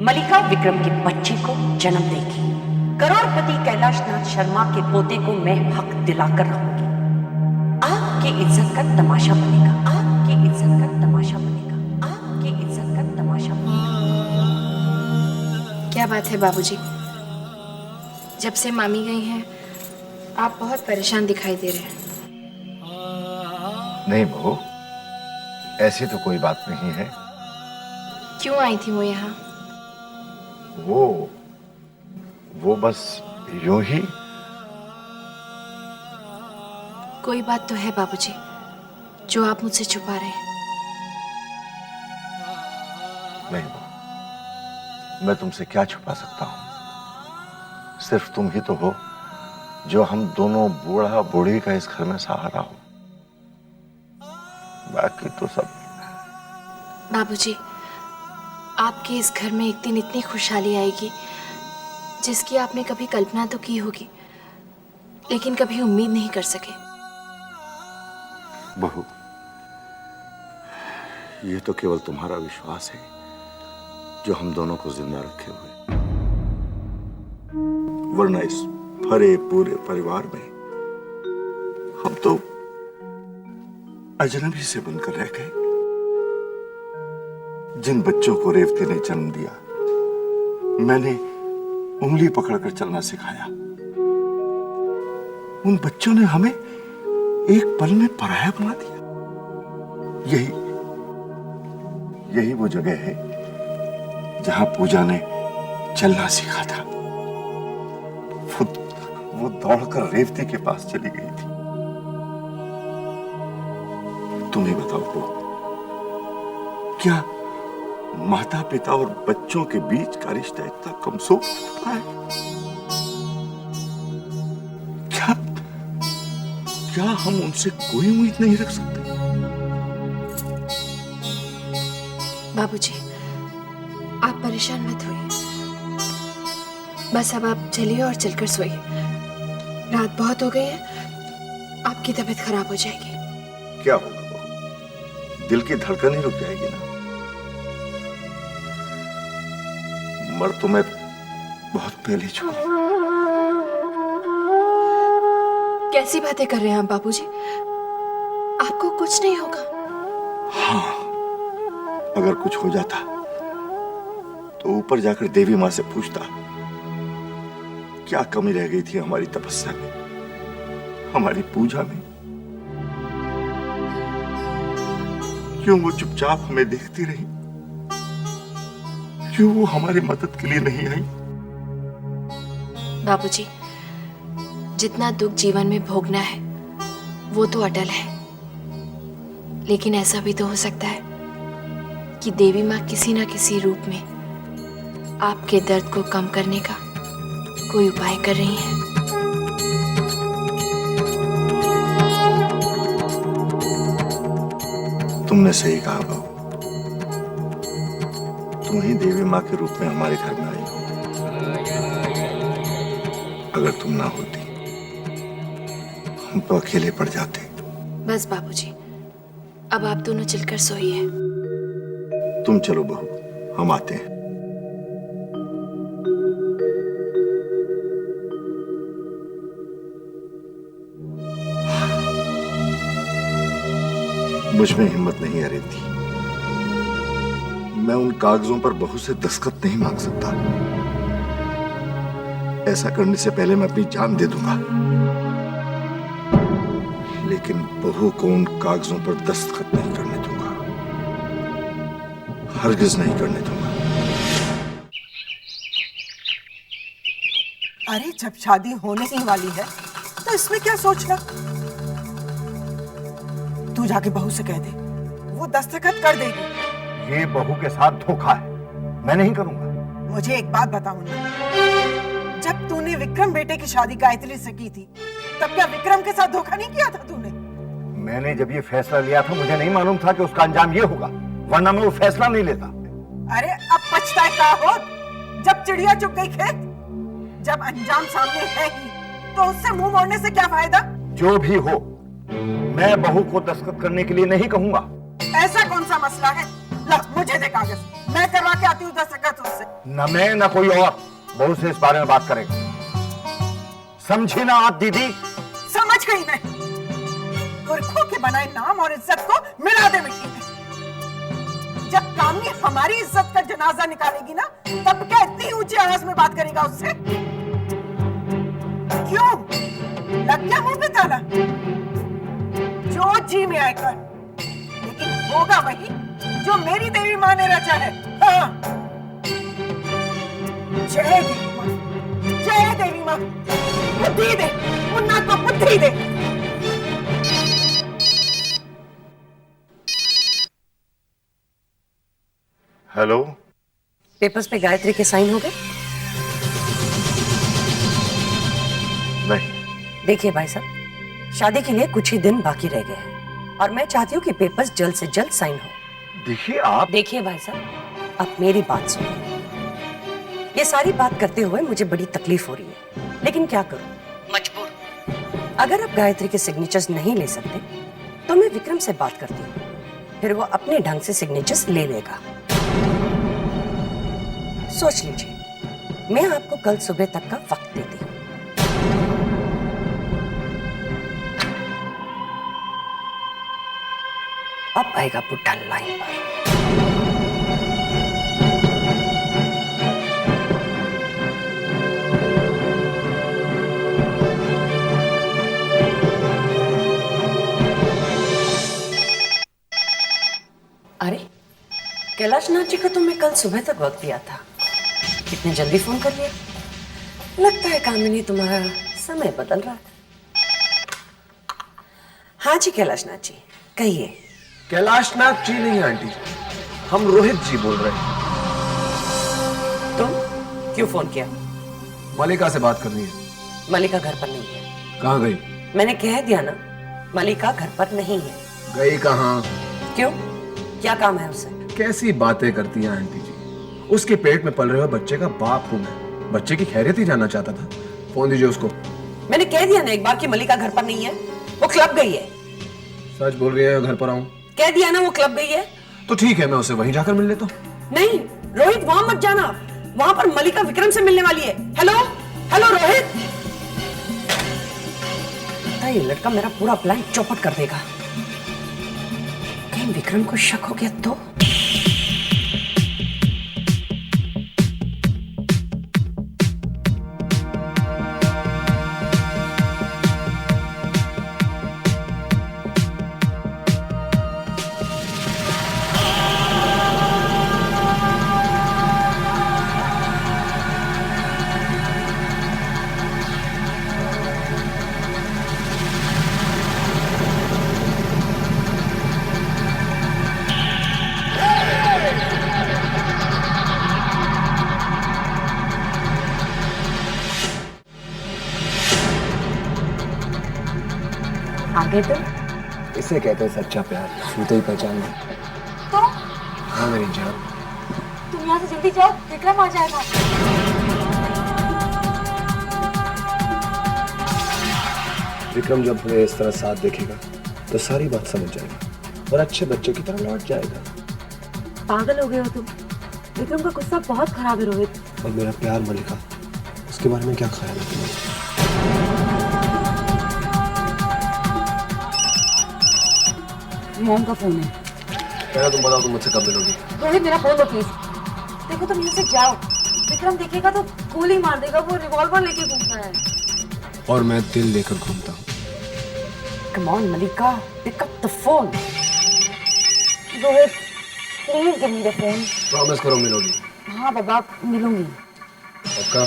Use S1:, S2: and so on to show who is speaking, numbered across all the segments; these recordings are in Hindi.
S1: मलिका विक्रम के बच्चे को जन्म देगी। करोड़पति कैलाशनाथ शर्मा के पोते को मैं हक दिलाकर रहूंगी। आपकी इज्जत का तमाशा बनेगा, आपकी इज्जत का तमाशा बनेगा, आपकी इज्जत का तमाशा बनेगा।
S2: क्या बात है बाबूजी, जब से मामी गई हैं आप बहुत परेशान दिखाई दे रहे हैं।
S3: नहीं बहू, ऐसी तो कोई बात नहीं है।
S2: क्यों आई थी वो यहाँ?
S3: वो बस यूं ही।
S2: कोई बात तो है बाबूजी जो आप मुझसे छुपा रहे हैं।
S3: नहीं बहू, मैं तुमसे क्या छुपा सकता हूं? सिर्फ तुम ही तो हो जो हम दोनों बूढ़ा बूढ़ी का इस घर में सहारा हो। बाकी तो सब।
S2: बाबूजी, आपके इस घर में एक दिन इतनी खुशहाली आएगी जिसकी आपने कभी कल्पना तो की होगी, लेकिन कभी उम्मीद नहीं कर सके।
S3: बहू, ये तो केवल तुम्हारा विश्वास है जो हम दोनों को जिंदा रखे हुए, वरना इस भरे पूरे परिवार में हम तो अजनबी से बनकर रह गए। जिन बच्चों को रेवती ने जन्म दिया, मैंने उंगली पकड़कर चलना सिखाया, उन बच्चों ने हमें एक पल में पराया बना दिया। यही वो जगह है जहां पूजा ने चलना सीखा था। वो दौड़कर रेवती के पास चली गई थी। तुम ही बताओ तो, क्या माता पिता और बच्चों के बीच का रिश्ता इतना कमजोर होता है? क्या हम उनसे कोई उम्मीद नहीं रख सकते?
S2: बाबूजी, आप परेशान मत होइए, बस अब आप चलिए और चलकर सोइए। रात बहुत हो गई है, आपकी तबीयत खराब हो जाएगी।
S3: क्या होगा वो? दिल की धड़कन ही रुक जाएगी ना। मर तो मैं बहुत पहले चुका।
S2: कैसी बातें कर रहे हैं आप बाबूजी? आपको कुछ नहीं होगा।
S3: हाँ, अगर कुछ हो जाता तो ऊपर जाकर देवी मां से पूछता, क्या कमी रह गई थी हमारी तपस्या में, हमारी पूजा में? क्यों वो चुपचाप हमें देखती रही? क्यों वो हमारी मदद के लिए नहीं आई?
S2: बाबूजी, जितना दुख जीवन में भोगना है वो तो अटल है, लेकिन ऐसा भी तो हो सकता है कि देवी माँ किसी ना किसी रूप में आपके दर्द को कम करने का कोई उपाय कर रही हैं।
S3: तुमने सही कहा बहू, तुम ही देवी माँ के रूप में हमारे घर में आई हो। अगर तुम ना होती हम तो अकेले पड़ जाते।
S2: बस बाबूजी, अब आप दोनों चलकर सोइए।
S3: तुम चलो बहू, हम आते हैं। मुझ में हिम्मत नहीं है रेवती, मैं उन कागजों पर बहू से दस्तखत नहीं मांग सकता। ऐसा करने से पहले मैं अपनी जान दे दूंगा, लेकिन बहू को उन कागजों पर दस्तखत नहीं करने दूंगा, हरगिज नहीं करने दूंगा।
S4: अरे जब शादी होने ही वाली है तो इसमें क्या सोचना? तू जाके बहू से कह दे, वो दस्तखत कर देगी।
S3: ये बहू के साथ धोखा है, मैं नहीं करूंगा।
S4: मुझे एक बात बताओ ना, जब तूने विक्रम बेटे की शादी गायत्री से की थी तब क्या विक्रम के साथ धोखा नहीं किया था तूने?
S3: मैंने जब ये फैसला लिया था मुझे नहीं मालूम था कि उसका अंजाम ये होगा, वरना मैं वो फैसला नहीं लेता।
S4: अरे अब पछताए का हो, जब चिड़िया चुग गई खेत। जब अंजाम सामने है ही तो उससे मुंह मोड़ने से क्या फायदा?
S3: जो भी हो, मैं बहू को दस्तखत करने के लिए नहीं कहूंगा।
S4: ऐसा कौन सा मसला है? ला मुझे दे कागज, मैं करवा के आती हूँ दस्तखत उससे।
S3: न मैं न कोई और बहू से इस बारे में बात करेगा, समझी ना आप दीदी?
S4: समझ गई मैं। पुरखों के बनाए नाम और इज्जत को मिला दे मिट्टी में। जब कामनी हमारी इज्जत का जनाजा निकालेगी ना, तब क्या इतनी ऊंची आवाज में बात करेगा उससे? क्यों लग गया मुंह पे ताला? जो जी में आए कर, लेकिन होगा वही जो मेरी देवी माँ ने रचा है। हाँ। जय देवी माँ, जय देवी माँ, बुद्धि दे, मुन्ना को बुद्धि दे।
S3: हेलो,
S1: पेपर्स पे गायत्री के साइन हो गए?
S3: नहीं।
S1: देखिए भाई साहब, शादी के लिए कुछ ही दिन बाकी रह गए हैं और मैं चाहती हूँ कि पेपर्स जल्द से जल्द साइन हो।
S3: देखिए आप,
S1: देखिए भाई साहब, अब मेरी बात सुनिए। ये सारी बात करते हुए मुझे बड़ी तकलीफ हो रही है, लेकिन क्या करूं, मजबूर। अगर आप गायत्री के सिग्नेचर्स नहीं ले सकते तो मैं विक्रम से बात करती हूँ, फिर वो अपने ढंग से सिग्नेचर्स ले लेगा। सोच लीजिए, मैं आपको कल सुबह तक का वक्त देती हूँ। अब आएगा बुड्ढा लाइन पर। अरे कैलाश नाथ जी का तो मैं कल सुबह तक वक्त दिया था, कितने जल्दी फोन कर लिया। लगता है कामिनी तुम्हारा समय बदल रहा है। हाँ जी कैलाश नाथ जी, कहिए।
S5: कैलाश नाथ जी नहीं आंटी, हम रोहित जी बोल रहे हैं।
S1: तुम क्यों फोन किया?
S5: मलिका से बात करनी है।
S1: मलिका घर पर नहीं है।
S5: कहाँ गई?
S1: मैंने कह दिया ना, मलिका घर पर नहीं है।
S5: गई कहाँ?
S1: क्यों, क्या काम है उसे?
S5: कैसी बातें करती हैं आंटी जी, उसके पेट में पल रहे हुए बच्चे का बाप हूँ मैं, बच्चे की खैरियत ही जानना चाहता था। फोन दीजिए उसको।
S1: मैंने कह दिया ना एक बार कि मलिका घर पर नहीं है, वो क्लब गई है।
S5: सच बोल रही है? घर पर आऊं?
S1: कह दिया ना वो क्लब गई है।
S5: तो ठीक है, मैं उसे वहीं जाकर मिल लेता हूँ।
S1: नहीं रोहित, वहां मत जाना, वहां पर मलिका विक्रम से मिलने वाली है। Hello hello Rohit. ये लड़का मेरा पूरा प्लान चौपट कर देगा। कहीं विक्रम को शक हो गया तो? आगे तो
S5: इसे कहते हैं सच्चा प्यार, छूते ही पहचान लो।
S6: तो
S5: हाँ मेरी जान,
S6: तुम यहाँ से जल्दी जाओ, विक्रम आ जाएगा।
S5: विक्रम जब हमें इस तरह साथ देखेगा तो सारी बात समझ जाएगा और अच्छे बच्चे की तरह लौट जाएगा।
S6: पागल हो गए हो तुम, विक्रम का गुस्सा बहुत खराब है रोहित।
S5: और मेरा प्यार मलिका, उसके बारे में क्या ख्याल है तुम्हारा?
S6: मॉम का फोन है।
S5: पहले तुम बताओ, तुम मुझसे कब मिलोगी?
S6: रोहित मेरा फोन दो प्लीज। देखो तुम यहाँ से जाओ, विक्रम देखेगा तो गोली मार देगा, वो रिवॉल्वर लेके घूमता है।
S5: और मैं दिल लेकर घूमता हूँ।
S1: Come on Malika, pick up the phone.
S6: Rohit please give me the phone.
S5: Promise करो मिलोगी।
S6: हाँ बाबा मिलूंगी,
S5: पक्का?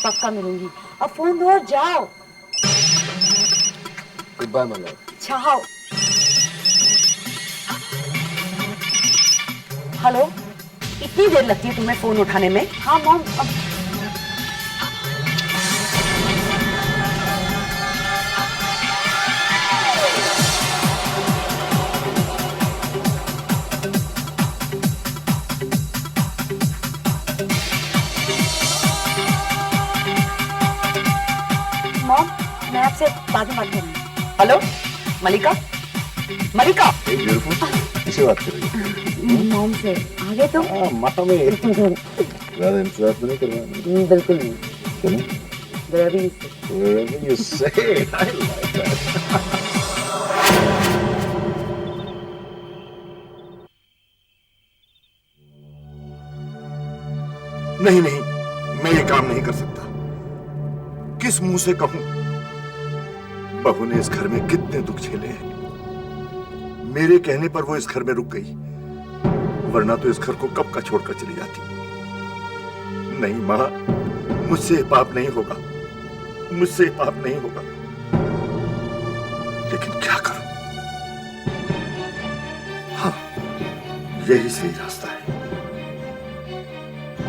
S6: पक्का मिलूंगी। अब फोन दो और जाओ।
S5: Goodbye my love.
S6: जाओ।
S1: हेलो, इतनी देर लगती है तुम्हें फोन उठाने में?
S6: हाँ मॉम, अब मॉम मैं आपसे बाद में बात करूंगी।
S1: हेलो मलिका, मलिका।
S5: ब्यूटीफुल।
S3: किससे बात कर रही है?
S6: मॉम से आगे तो
S3: हाँ, माता में ज्यादा इंतजार तो नहीं करवा।
S6: बिल्कुल नहीं
S3: क्यों?
S6: ग्रेवी से
S3: Wherever you say, I like that. नहीं नहीं, मैं ये काम नहीं कर सकता। किस मुंह से कहूं? बहू ने इस घर में कितने दुख झेले हैं। मेरे कहने पर वो इस घर में रुक गई, वरना तो इस घर को कब का छोड़कर चली जाती। नहीं मां, मुझसे ये पाप नहीं होगा, मुझसे पाप नहीं होगा। लेकिन क्या करूं? हाँ, यही सही रास्ता है।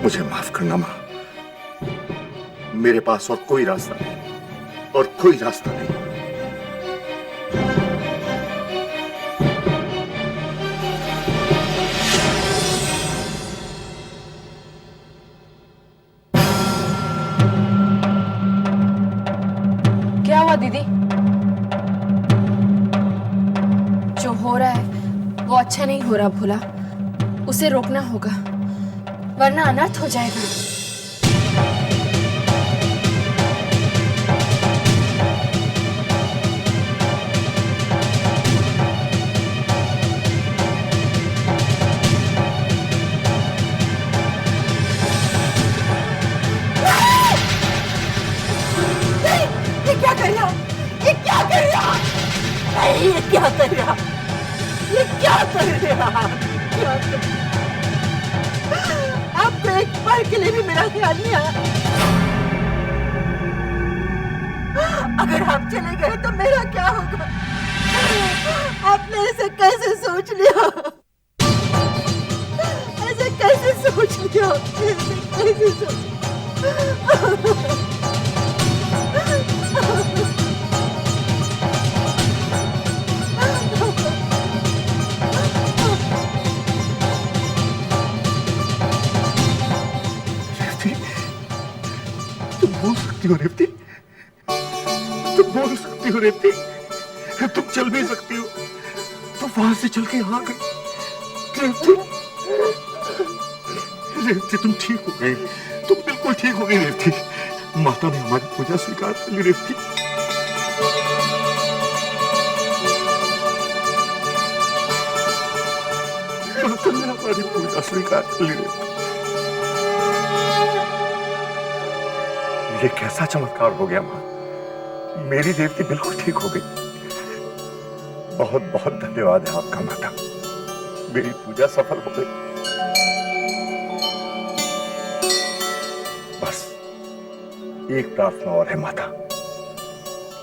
S3: मुझे माफ करना मां, मेरे पास और कोई रास्ता नहीं, और कोई रास्ता नहीं।
S2: क्या हुआ दीदी? जो हो रहा है वो अच्छा नहीं हो रहा भोला, उसे रोकना होगा वरना अनर्थ हो जाएगा।
S4: ये क्या कर रहा? ये क्या कर रहा? नहीं, ये क्या कर रहा? ये क्या कर रहा? क्या कर... आपको एक पल के लिए भी मेरा ख्याल नहीं आया। अगर आप चले गए तो मेरा क्या होगा? आपने ऐसे कैसे सोच लिया? ऐसे कैसे सोच लिया? ऐसे कैसे सोच...
S3: तुम बोल सकती हो रेवती, तुम बोल सकती हो रेवती, तुम चल भी सकती हो, तुम वहां से चल के यहाँ आ गई। रेवती, रेवती तुम ठीक हो गई, तुम बिल्कुल ठीक हो गई रेवती। माता ने हमारी पूजा स्वीकार कर ली रेवती। माता ने हमारी पूजा स्वीकार कर ली रेवती। ये कैसा चमत्कार हो गया मां, मेरी देवती बिल्कुल ठीक हो गई। बहुत बहुत धन्यवाद है आपका माता, मेरी पूजा सफल हो गई। बस एक प्रार्थना और है माता,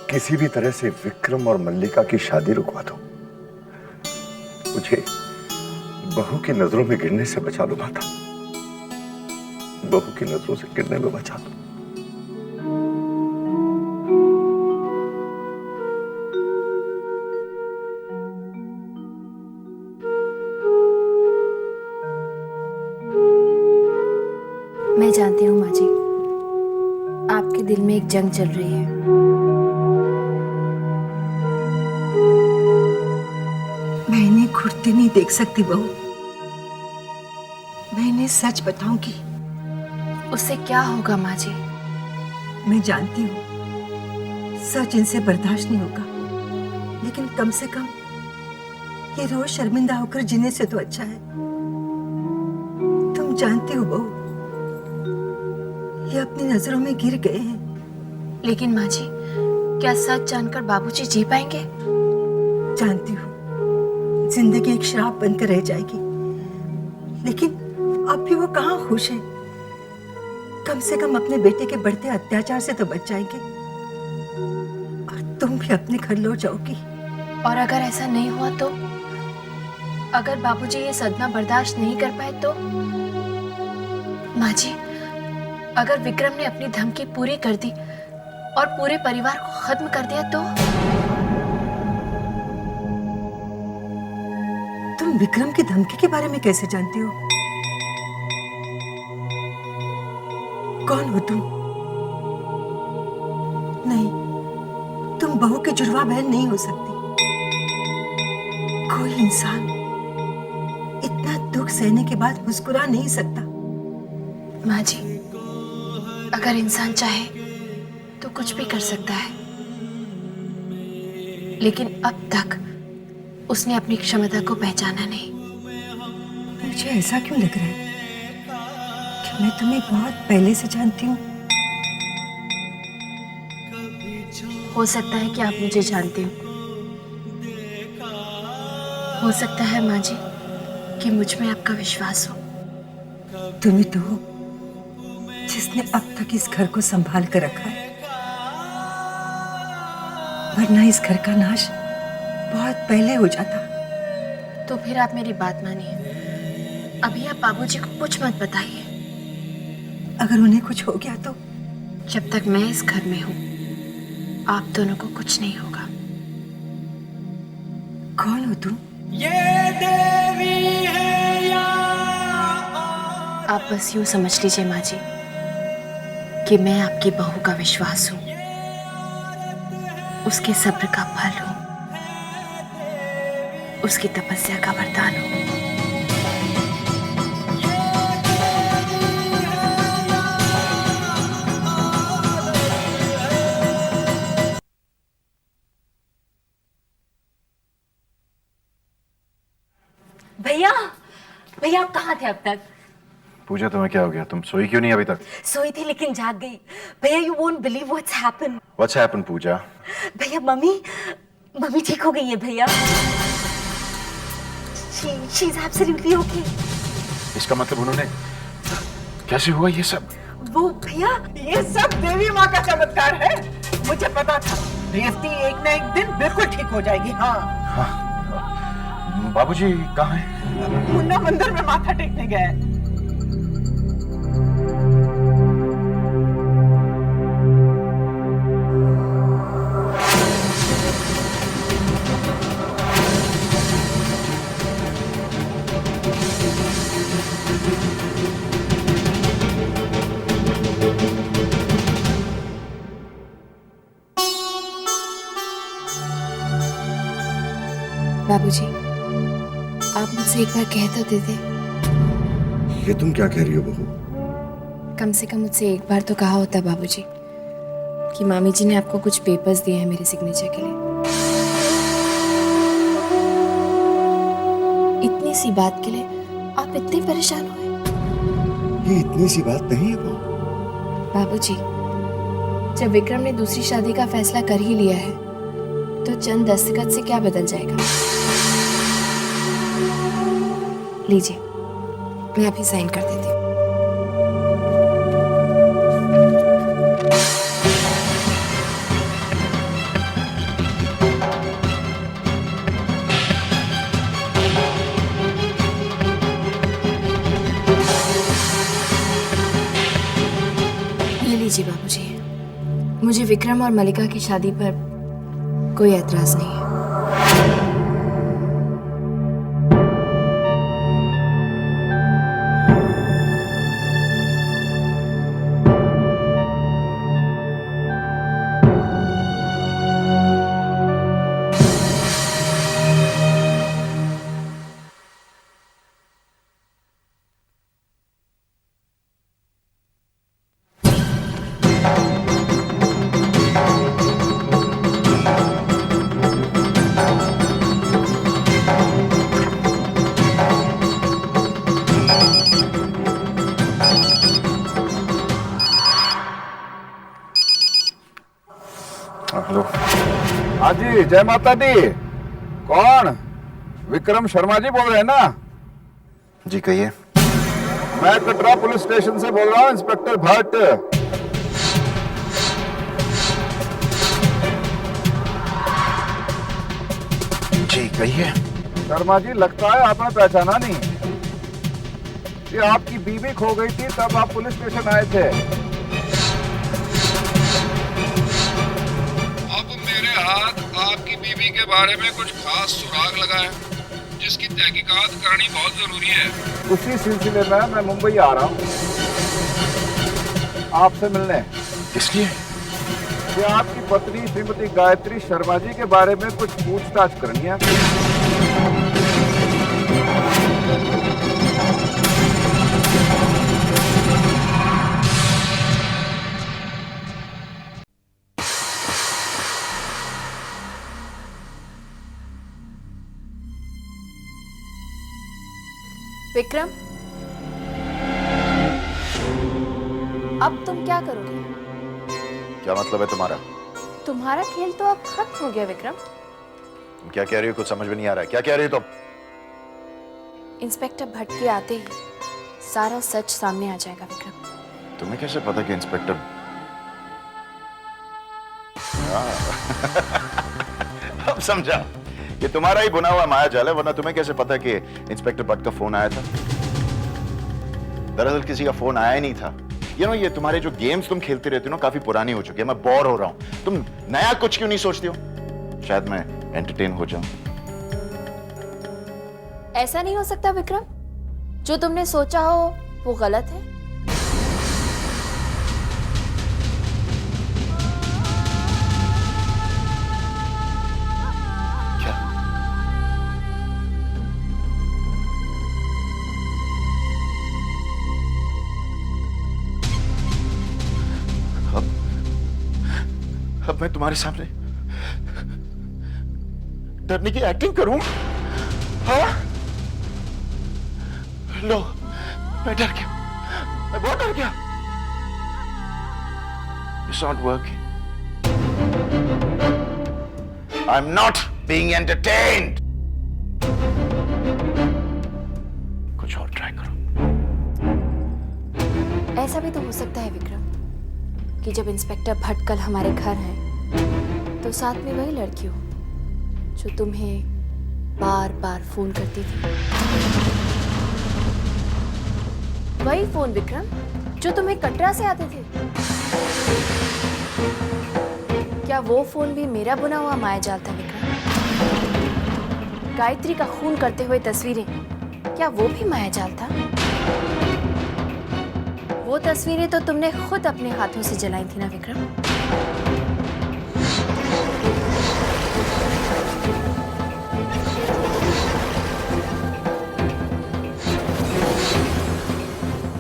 S3: किसी भी तरह से विक्रम और मल्लिका की शादी रुकवा दो। मुझे बहू की नजरों में गिरने से बचा लो माता, बहू की नजरों से गिरने में बचा लो।
S2: मैं जानती हूँ माँ जी, आपके दिल में एक जंग चल रही है।
S4: मैं इन्हें घुटते नहीं देख सकती बहू। मैं इन्हें सच बताऊंगी।
S2: उससे क्या होगा माँ जी?
S4: मैं जानती हूँ सच इनसे बर्दाश्त नहीं होगा, लेकिन कम से कम ये रोज शर्मिंदा होकर जीने से तो अच्छा है। तुम जानती हो बहू, ये अपनी नजरों में गिर गए हैं।
S2: लेकिन माँ जी, क्या सच जानकर बाबूजी जी पाएंगे?
S4: जानती हूँ जिंदगी एक श्राप बनकर रह जाएगी, लेकिन अब भी वो कहाँ खुश है। कम से कम अपने बेटे के बढ़ते अत्याचार से तो बच जाएंगे, और तुम भी अपने घर लौट जाओगी।
S2: और अगर ऐसा नहीं हुआ तो? अगर बाबूजी ये सदमा बर्दाश्त नहीं कर पाए तो? माँ जी, अगर विक्रम ने अपनी धमकी पूरी कर दी और पूरे परिवार को खत्म कर दिया तो?
S4: तुम विक्रम की धमकी के बारे में कैसे जानती हो? कौन हो तुम? नहीं, तुम बहू की जुड़वा बहन नहीं हो सकती। कोई इंसान सहने के बाद मुस्कुरा नहीं सकता।
S2: माँ जी, अगर इंसान चाहे तो कुछ भी कर सकता है, लेकिन अब तक उसने अपनी क्षमता को पहचाना नहीं।
S4: मुझे ऐसा क्यों लग रहा है कि मैं तुम्हें बहुत पहले से जानती हूँ।
S2: हो सकता है कि आप मुझे जानते हो सकता है माँ जी कि मुझ में आपका विश्वास हो।
S4: तुम्हें तो हो जिसने अब तक इस घर को संभाल कर रखा है, वरना इस घर का नाश बहुत पहले हो जाता।
S2: तो फिर आप मेरी बात मानिए, अभी आप बाबूजी को कुछ मत बताइए।
S4: अगर उन्हें कुछ हो गया तो?
S2: जब तक मैं इस घर में हूँ आप दोनों को कुछ नहीं होगा।
S4: कौन हो तुम?
S2: आप बस यूं समझ लीजिए माँ जी कि मैं आपकी बहू का विश्वास हूँ, उसके सब्र का फल हूँ, उसकी तपस्या का वरदान हूँ।
S1: भैया, भैया आप कहाँ थे अब तक?
S7: पूजा तुम्हें क्या हो गया? तुम सोई क्यों नहीं अभी तक?
S1: सोई थी लेकिन जाग गई। भैया you won't believe what's happened.
S7: What's happened, पूजा?
S1: भैया मम्मी ठीक हो गई है भैया। She is absolutely okay।
S7: इसका मतलब उन्होंने कैसे हुआ ये सब?
S1: वो भैया
S4: ये सब देवी माँ का चमत्कार है। मुझे पता था रेवती एक न एक दिन बिल्कुल ठीक हो जाएगी। हाँ,
S7: बाबूजी कहाँ हैं?
S4: मुन्ना मंदिर में माथा टेकने गया है।
S2: बाबूजी, आप मुझसे एक बार कह तो देते।
S3: ये तुम क्या कह रही हो बहू?
S2: कम से कम मुझसे एक बार तो कहा होता बाबूजी कि मामी जी ने आपको कुछ पेपर्स दिए हैं मेरे सिग्नेचर के लिए। इतनी सी बात के लिए आप इतने परेशान हुए?
S3: ये इतनी सी बात नहीं है बहू।
S2: बाबूजी, जब विक्रम ने दूसरी शादी का फैसला कर ही लिया है तो चंद दस्तखत से क्या बदल जाएगा? लीजिए, मैं अभी साइन कर देती हूँ। ये लीजिए बाबूजी, मुझे विक्रम और मलिका की शादी पर कोई एतराज नहीं है।
S7: हेलो।
S8: हाँ जी, जय माता दी। कौन? विक्रम शर्मा जी बोल रहे हैं ना?
S7: जी कहिए।
S8: मैं कटरा पुलिस स्टेशन से बोल रहा हूँ, इंस्पेक्टर भट्ट।
S7: जी कहिए।
S8: शर्मा जी, लगता है आपने पहचाना नहीं। ये आपकी बीवी खो गई थी तब आप पुलिस स्टेशन आए थे।
S9: अब मेरे हाथ आपकी बीवी के बारे में कुछ खास सुराग लगा है जिसकी तहकीकात करनी बहुत जरूरी है।
S8: उसी सिलसिले में मैं मुंबई आ रहा हूँ आपसे मिलने।
S7: किस लिए?
S8: कि आपकी पत्नी श्रीमती गायत्री शर्मा जी के बारे में कुछ पूछताछ करनी है।
S2: विक्रम, अब तुम क्या करोगे?
S8: क्या मतलब है तुम्हारा?
S2: तुम्हारा खेल तो अब खत्म हो गया विक्रम।
S8: तुम क्या कह रही हो? कुछ समझ में नहीं आ रहा है। क्या कह रही हो तुम?
S2: इंस्पेक्टर भट्ट के आते ही सारा सच सामने आ जाएगा विक्रम।
S8: तुम्हें कैसे पता कि इंस्पेक्टर अब समझा, ये तुम्हारा ही बुना हुआ माया जाल है, वरना तुम्हें कैसे पता कि इंस्पेक्टर भट्ट का फोन आया था? दरअसल किसी का फोन आया ही नहीं था। ये तुम्हारे जो गेम्स तुम खेलते रहते हो ना, काफी पुरानी हो चुकी है। मैं बोर हो रहा हूं। तुम नया कुछ क्यों नहीं सोचती हो? शायद मैं एंटरटेन हो जाऊं।
S2: ऐसा नहीं हो सकता विक्रम, जो तुमने सोचा हो वो गलत है।
S8: क्या? अब मैं तुम्हारे सामने डरने की एक्टिंग करूं? हाँ? लो, मैं डर गया। मैं बहुत डर गया। It's not working. I'm not being entertained. कुछ और ट्राई करो।
S2: ऐसा भी तो हो सकता है विक्रम कि जब इंस्पेक्टर भट्ट कल हमारे घर हैं तो साथ में वही लड़की हो जो तुम्हें बार बार फोन करती थी। वही फोन विक्रम जो तुम्हें कटरा से आते थे। क्या वो फोन भी मेरा बुना हुआ मायाजाल था विक्रम? गायत्री का खून करते हुए तस्वीरें, क्या वो भी मायाजाल था? वो तस्वीरें तो तुमने खुद अपने हाथों से जलाई थी ना विक्रम?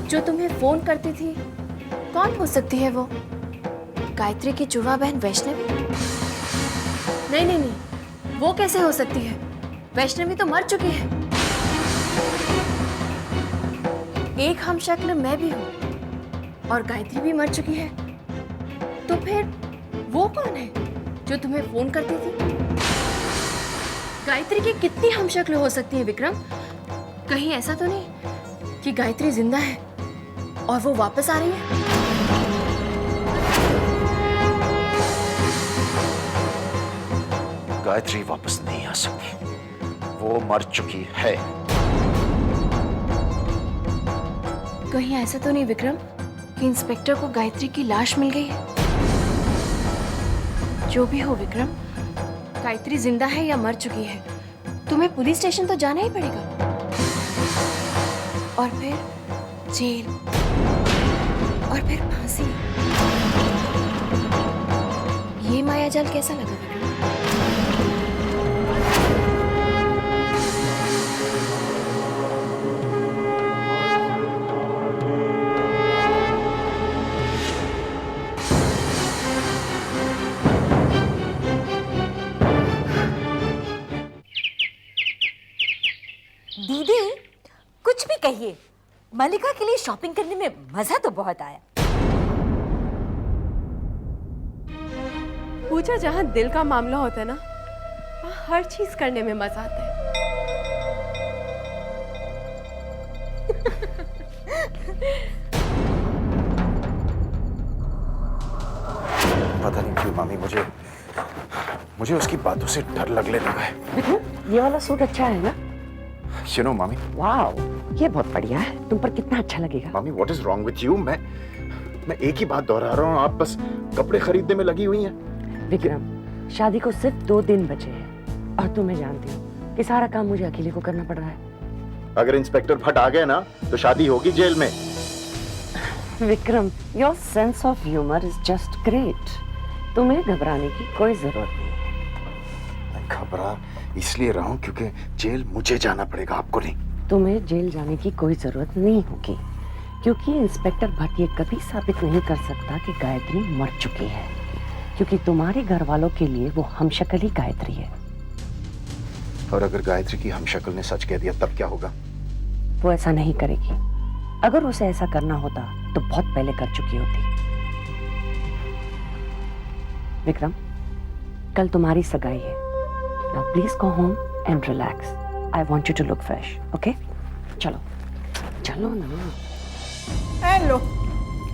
S2: जो तुम्हें फोन करती थी, कौन हो सकती है वो? गायत्री की जुड़वा बहन वैष्णवी? नहीं नहीं नहीं, वो कैसे हो सकती है? वैष्णवी तो मर चुकी है। एक हम शक्ल मैं भी हूं और गायत्री भी मर चुकी है। तो फिर वो कौन है जो तुम्हें फोन करती थी? गायत्री की कितनी हम शक्ल हो सकती है विक्रम? कहीं ऐसा तो नहीं कि गायत्री जिंदा है और वो वापस आ रही है?
S8: गायत्री वापस नहीं आ सकती, वो मर चुकी है।
S2: कहीं ऐसा तो नहीं विक्रम कि इंस्पेक्टर को गायत्री की लाश मिल गई है? जो भी हो विक्रम, गायत्री जिंदा है या मर चुकी है, तुम्हें पुलिस स्टेशन तो जाना ही पड़ेगा। और फिर जेल, और फिर फांसी। ये मायाजाल कैसा लगा विक्रम?
S1: दीदी, कुछ भी कहिए, मल्लिका के लिए शॉपिंग करने में मजा तो बहुत आया।
S6: पूजा, जहाँ दिल का मामला होता है ना, वहाँ हर चीज करने में मजा आता है।
S8: पता नहीं क्यों मामी, मुझे उसकी बातों से डर लगने लगा है।
S1: ये वाला सूट अच्छा है ना?
S8: You know, मामी,
S1: वाओ, ये बहुत बढ़िया है। तुम पर कितना अच्छा लगेगा।
S8: मामी, what is wrong with you? मैं एक ही बात दोहरा रहा हूँ, आप बस कपड़े खरीदने में लगी हुई हैं।
S10: विक्रम, शादी को सिर्फ 2 दिन बचे हैं और तुम्हें जानती हो कि सारा काम मुझे अकेले को करना पड़ रहा है।
S8: अगर इंस्पेक्टर भट्ट आ गए ना तो शादी होगी जेल में।
S10: Vikram, your sense of humour is just great. तुम्हें घबराने की कोई जरूरत नहीं है।
S8: मैं घबरा इसलिए रहा हूं क्योंकि जेल मुझे जाना पड़ेगा, आपको नहीं।
S10: तुम्हें जेल जाने की कोई जरूरत नहीं होगी, क्योंकि इंस्पेक्टर भट्ट ये कभी साबित नहीं कर सकता कि गायत्री मर चुकी है, क्योंकि तुम्हारे घर वालों के लिए वो हमशक्ल ही गायत्री है।
S8: और अगर गायत्री की हमशक्ल ने सच कह दिया तब क्या होगा?
S10: वो ऐसा नहीं करेगी। अगर उसे ऐसा करना होता तो बहुत पहले कर चुकी होती। विक्रम, कल तुम्हारी सगाई है। Now please go home and relax. I want you to look fresh, okay? चलो चलो ना।
S4: ए लो,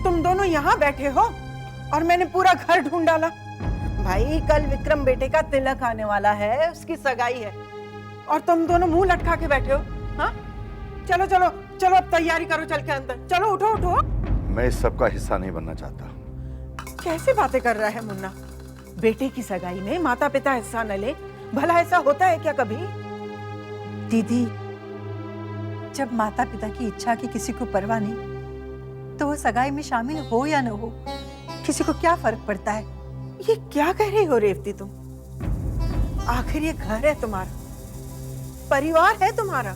S4: तुम दोनों यहाँ बैठे हो और मैंने पूरा घर ढूंढ डाला। भाई कल विक्रम बेटे का तिलक आने वाला है, उसकी सगाई है, और तुम दोनों मुंह लटका के बैठे हो। हाँ, चलो चलो चलो, अब तैयारी करो, चल के अंदर चलो। उठो उठो।
S3: मैं इस सब का हिस्सा नहीं बनना चाहता।
S4: कैसे बातें कर रहा है मुन्ना? बेटे की सगाई में माता पिता हिस्सा न ले, भला ऐसा होता है क्या कभी?
S6: दीदी, जब माता पिता की इच्छा की किसी को परवाह नहीं, तो वो सगाई में शामिल हो या न हो, किसी को क्या फर्क पड़ता है?
S4: ये क्या कह रही हो रेवती तुम? आखिर ये घर है तुम्हारा, परिवार है तुम्हारा।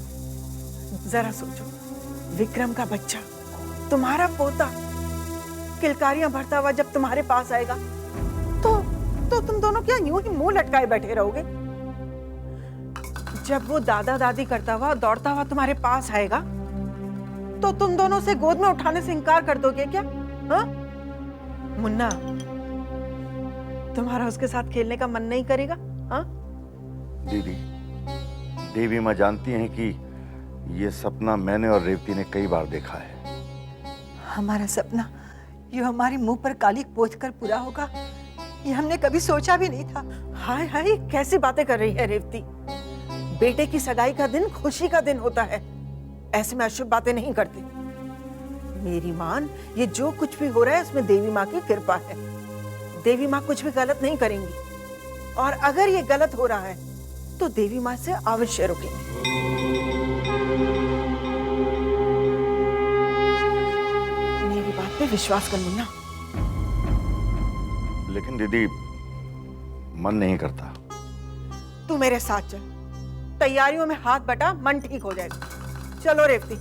S4: जरा सोचो, विक्रम का बच्चा, तुम्हारा पोता, किलकारियां भरता हुआ जब तुम्हारे पास आएगा तो तुम दोनों क्या यूं ही मुंह लटकाए बैठे रहोगे? जब वो दादा दादी करता हुआ दौड़ता हुआ तुम्हारे पास आएगा तो तुम दोनों से गोद में उठाने से इनकार कर दोगे क्या? हाँ मुन्ना, तुम्हारा उसके साथ खेलने का मन नहीं करेगा? हाँ
S3: दीदी, देवी माँ जानती हैं कि ये सपना मैंने और रेवती ने कई बार देखा है।
S6: हमारा सपना ये हमारी मुंह पर कालिक पोंछ कर पूरा होगा, ये हमने कभी सोचा भी नहीं था।
S4: हाय हाय, कैसी बातें कर रही है रेवती? बेटे की सगाई का दिन खुशी का दिन होता है, ऐसे में अशुभ बातें नहीं करते। मेरी मान, ये जो कुछ भी हो रहा है उसमें देवी माँ की कृपा है। देवी माँ कुछ भी गलत नहीं करेंगी, और अगर ये गलत हो रहा है तो देवी माँ से अवश्य रुकेंगे। मेरी बात पे विश्वास कर मुन्ना।
S3: लेकिन दीदी, मन नहीं करता।
S4: तू मेरे साथ चल, तैयारियों में हाथ बटा, मन ठीक हो जाएगा। चलो रेवती,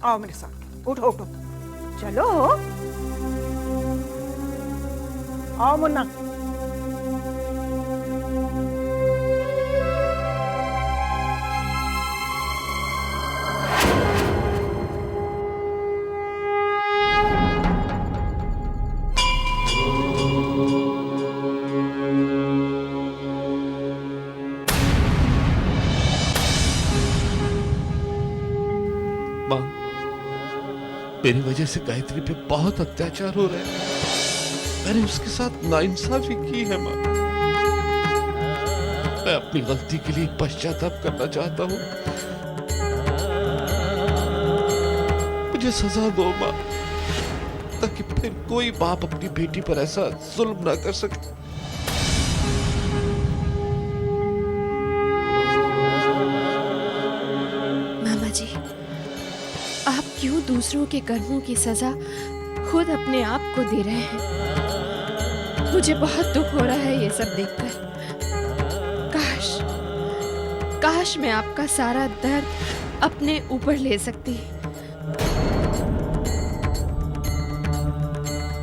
S4: आओ मेरे साथ। उठो उठो, चलो। आओ मुन्ना।
S9: माँ, मेरी वजह से गायत्री पे बहुत अत्याचार हो रहे हैं। मैंने उसके साथ नाइंसाफी की है माँ। मैं अपनी गलती के लिए पश्चाताप करना चाहता हूँ। मुझे सजा दो माँ, ताकि फिर कोई बाप अपनी बेटी पर ऐसा जुल्म ना कर सके।
S2: मामा जी, आप क्यों दूसरों के कर्मों की सजा खुद अपने आप को दे रहे हैं? मुझे बहुत दुख हो रहा है ये सब देखकर। काश मैं आपका सारा दर्द अपने ऊपर ले सकती।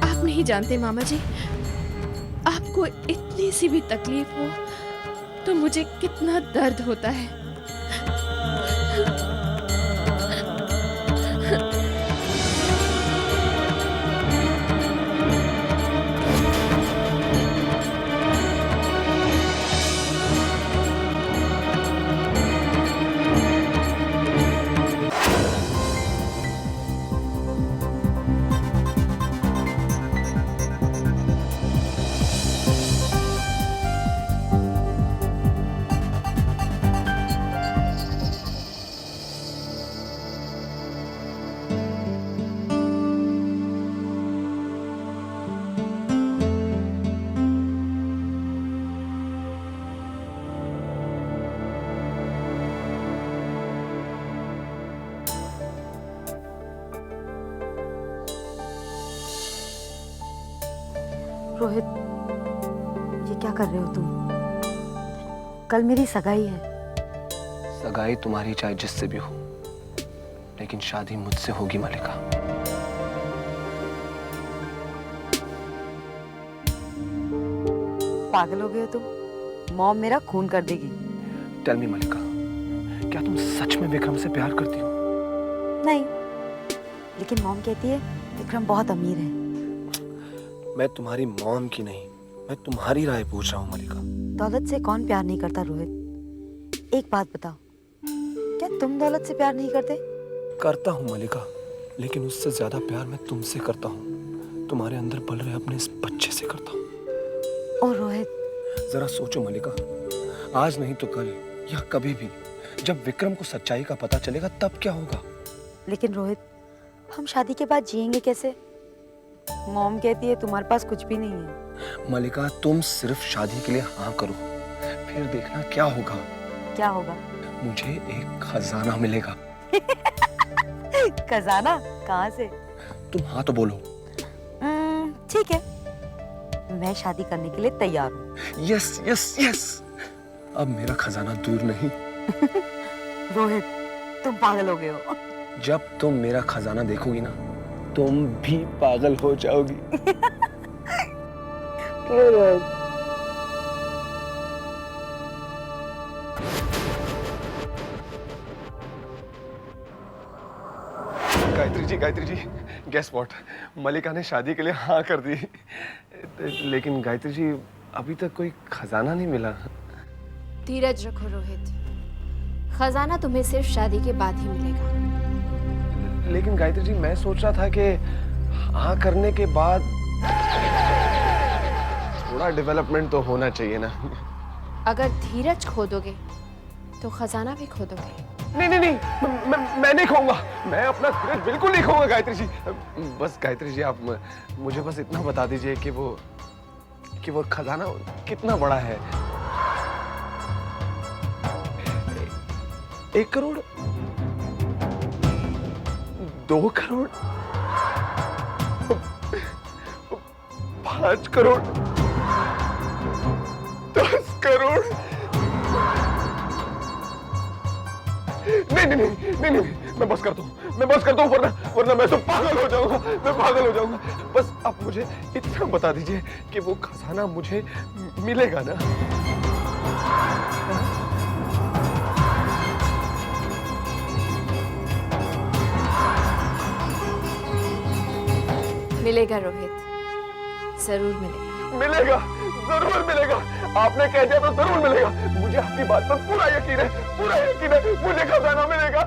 S2: आप नहीं जानते मामा जी, आपको इतनी सी भी तकलीफ हो तो मुझे कितना दर्द होता है।
S6: रोहित, ये क्या कर रहे हो तुम? कल मेरी सगाई है।
S5: सगाई तुम्हारी चाहे जिससे भी हो, लेकिन शादी मुझसे होगी मलिका।
S6: पागल हो गए हो तुम? मॉम मेरा खून कर देगी।
S5: टेल मी मलिका, क्या तुम सच में विक्रम से प्यार करती हो?
S11: नहीं, लेकिन मॉम कहती है विक्रम बहुत अमीर है।
S5: मैं तुम्हारी मॉम की नहीं, मैं तुम्हारी राय पूछ रहा हूँ मलिका।
S11: दौलत से कौन प्यार नहीं करता रोहित? एक बात बताओ, क्या तुम दौलत से प्यार नहीं करते?
S5: करता हूँ मलिका, लेकिन उससे ज्यादा प्यार मैं तुमसे करता हूँ। तुम्हारे अंदर पल रहे अपने इस बच्चे से करता हूँ।
S11: ओ रोहित,
S5: जरा सोचो मलिका, आज नहीं तो कल या कभी भी जब विक्रम को सच्चाई का पता चलेगा तब क्या होगा?
S11: लेकिन रोहित, हम शादी के बाद जिएंगे कैसे? मॉम कहती है तुम्हारे पास कुछ भी नहीं है।
S5: मलिका, तुम सिर्फ शादी के लिए हाँ करो, फिर देखना क्या होगा।
S11: क्या होगा?
S5: मुझे एक खजाना मिलेगा।
S11: खजाना? कहाँ से?
S5: तुम हाँ तो बोलो।
S11: ठीक है, मैं शादी करने के लिए तैयार हूँ।
S5: यस यस यस, अब मेरा खजाना दूर नहीं।
S11: रोहित, तुम पागल हो गए हो।
S5: जब तुम मेरा खजाना देखोगी ना, तुम भी पागल हो जाओगी। Gayatri ji, guess what? मलिका ने शादी के लिए हाँ कर दी। लेकिन गायत्री जी, अभी तक कोई खजाना नहीं मिला।
S2: धीरज रखो रोहित, खजाना तुम्हें सिर्फ शादी के बाद ही मिलेगा।
S5: लेकिन गायत्री जी, मैं सोच रहा था कि हाँ करने के बाद थोड़ा डेवलपमेंट तो होना चाहिए ना।
S2: अगर धीरज खो दोगे तो खजाना भी खो दोगे।
S5: नहीं नहीं नहीं, मैं नहीं खोऊंगा, मैं अपना धीरज बिल्कुल नहीं खोऊंगा गायत्री जी। बस गायत्री जी, आप मुझे बस इतना बता दीजिए कि वो खजाना कितना बड़ा है। 1 करोड़, 2 करोड़, 5 करोड़, 10 करोड़? नहीं, मैं बस करता हूँ, वरना मैं तो पागल हो जाऊंगा। बस आप मुझे इतना बता दीजिए कि वो खजाना मुझे मिलेगा ना?
S2: मिलेगा रोहित, जरूर मिलेगा।
S5: जरूर मिलेगा। आपने कह दिया तो जरूर मिलेगा। मुझे आपकी बात पर पूरा यकीन है। मुझे खजाना मिलेगा।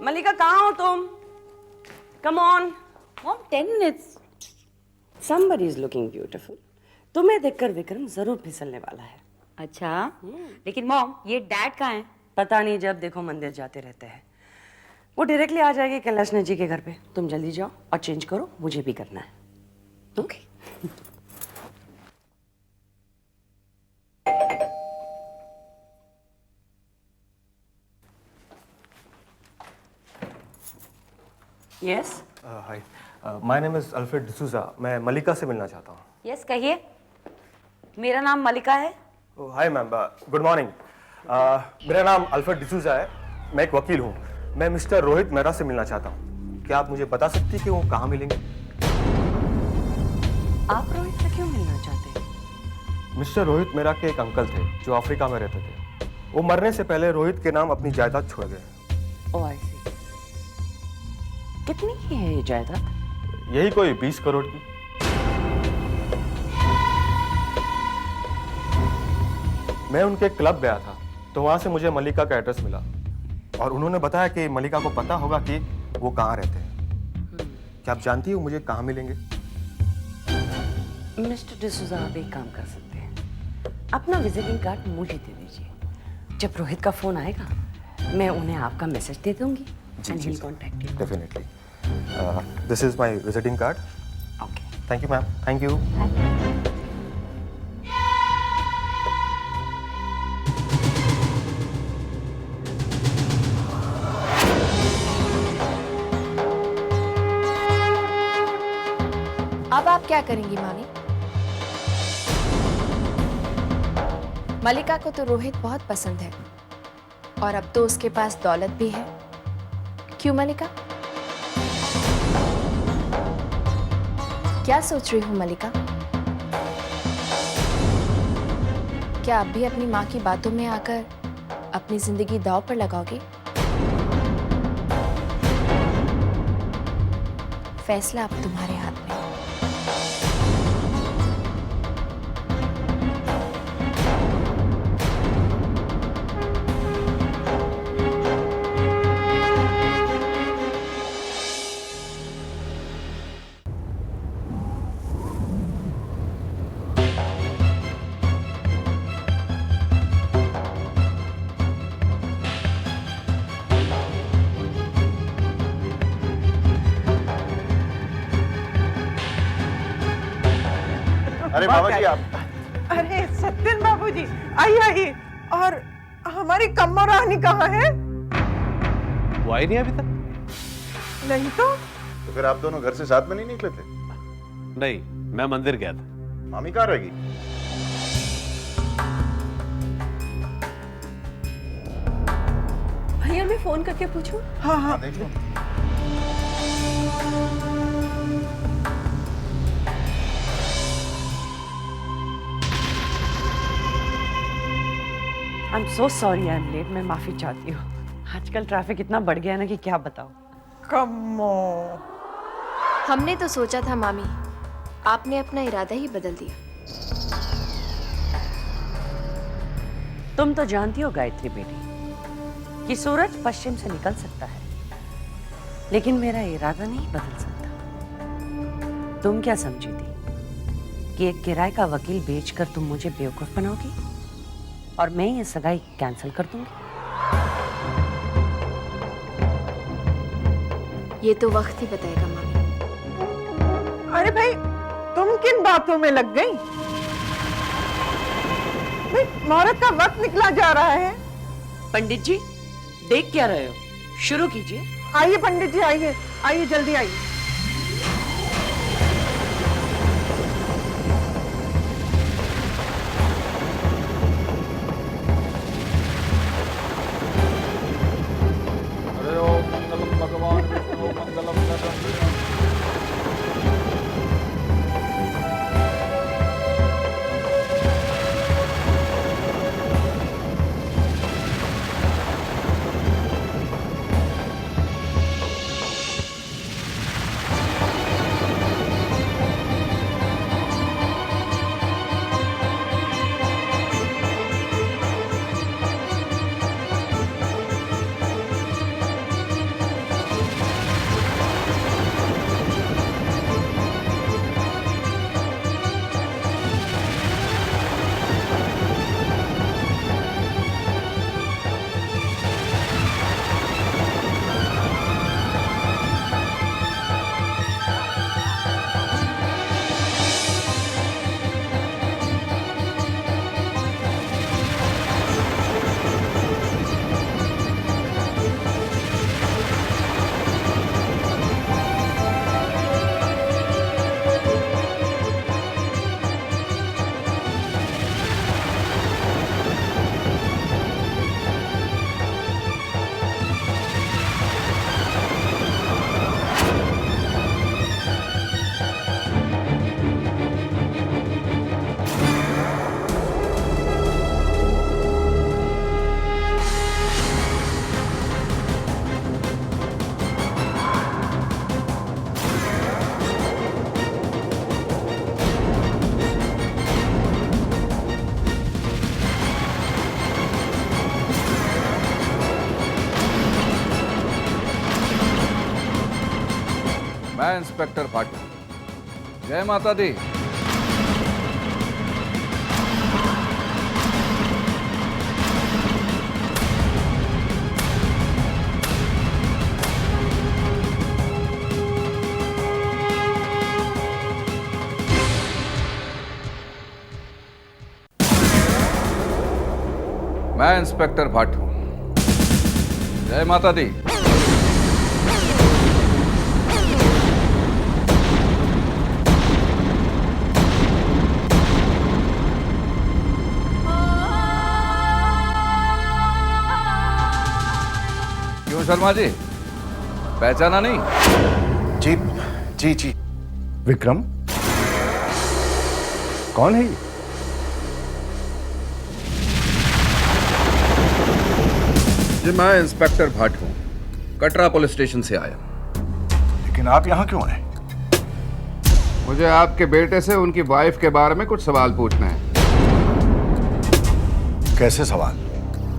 S1: मलिका कहाँ हो तुम? Come on mom, 10 minutes. Somebody is looking beautiful. तुम्हें देखकर विक्रम जरूर फिसलने वाला है।
S10: अच्छा, लेकिन मॉम, ये डैड कहाँ है?
S1: पता नहीं, जब देखो मंदिर जाते रहते हैं। वो डायरेक्टली आ जाएगी कैलाशनाथ जी के घर पे। तुम जल्दी जाओ और चेंज करो, मुझे भी करना है। Okay. Yes,
S12: hi, my name is Alfred D'Souza. मैं मलिका से मिलना चाहता हूँ।
S1: यस कहिए। मेरा नाम मलिका है।
S12: Hi ma'am, good morning. मेरा नाम अल्फ्रेड डिसूजा है, मैं एक वकील हूँ। मैं मिस्टर रोहित मेहरा से मिलना चाहता हूँ। क्या आप मुझे बता सकती हैं कि वो कहाँ मिलेंगे?
S1: आप रोहित से क्यों मिलना चाहते हैं?
S12: मिस्टर रोहित मेहरा के एक अंकल थे जो अफ्रीका में रहते थे। वो मरने से पहले रोहित के नाम अपनी जायदाद छोड़ गए।
S1: ओह आई सी। कितनी की है ये जायदाद?
S12: यही कोई 20 करोड़ की। मैं उनके क्लब गया था तो वहां से मुझे मलिका का एड्रेस मिला और उन्होंने बताया कि मलिका को पता होगा कि वो कहाँ रहते हैं। क्या आप जानती हो मुझे कहाँ मिलेंगे?
S1: मिस्टर डिसूजा, आप एक काम कर सकते हैं, अपना विजिटिंग कार्ड मुझे दे दीजिए। जब रोहित का फोन आएगा मैं उन्हें आपका मैसेज दे दूंगी।
S12: जी, definitely. This is my visiting card.
S1: Okay,
S12: thank you ma'am. Thank you.
S2: अब आप क्या करेंगी मानी? मलिका को तो रोहित बहुत पसंद है और अब तो उसके पास दौलत भी है। क्यों मलिका? क्या सोच रही हो मलिका? क्या आप भी अपनी माँ की बातों में आकर अपनी जिंदगी दांव पर लगाओगे? फैसला अब तुम्हारे हाथ में है।
S8: अरे बाबा जी आप
S4: अरे सत्यन बाबूजी, आइए आइए। और हमारी कम्मा रानी कहाँ है?
S5: वो आई नहीं अभी तक?
S4: नहीं तो
S8: फिर आप दोनों घर से साथ में नहीं निकले थे?
S5: नहीं, मैं मंदिर गया था।
S8: मामी कहाँ रहेगी?
S2: भैया मैं फोन करके पूछूं?
S4: हाँ हाँ
S8: देख लो।
S10: I am so sorry I am late. मैं माफी चाहती हूँ। आजकल ट्रैफिक इतना बढ़ गया है ना कि क्या बताओ।
S4: कम्मो।
S2: हमने तो सोचा था मामी, आपने अपना इरादा ही बदल दिया।
S10: तुम तो जानती हो गायत्री बेटी कि सूरज पश्चिम से निकल सकता है, लेकिन मेरा इरादा नहीं बदल सकता। तुम क्या समझी थी कि एक किराए का वकील बेचकर तुम मुझे बेवकूफ बनाओगी और मैं ये सगाई कैंसिल कर दूंगी?
S2: ये तो वक्त ही बताएगा मामी।
S4: अरे भाई, तुम किन बातों में लग गई? भाई, मुहूर्त का वक्त निकला जा रहा है।
S10: पंडित जी देख क्या रहे हो? शुरू कीजिए।
S4: आइए पंडित जी, आइए आइए, जल्दी आइए।
S13: मैं इंस्पेक्टर पाटिल। जय माता दी। मैं इंस्पेक्टर भट्ट हूं। जय माता दी। क्यों शर्मा जी, पहचाना नहीं?
S12: जी जी जी। विक्रम? कौन है ये?
S13: जी मैं इंस्पेक्टर भाट हूँ, कटरा पुलिस स्टेशन से आया।
S3: लेकिन आप यहाँ क्यों आए?
S13: मुझे आपके बेटे से उनकी वाइफ के बारे में कुछ सवाल पूछना है।
S3: कैसे सवाल?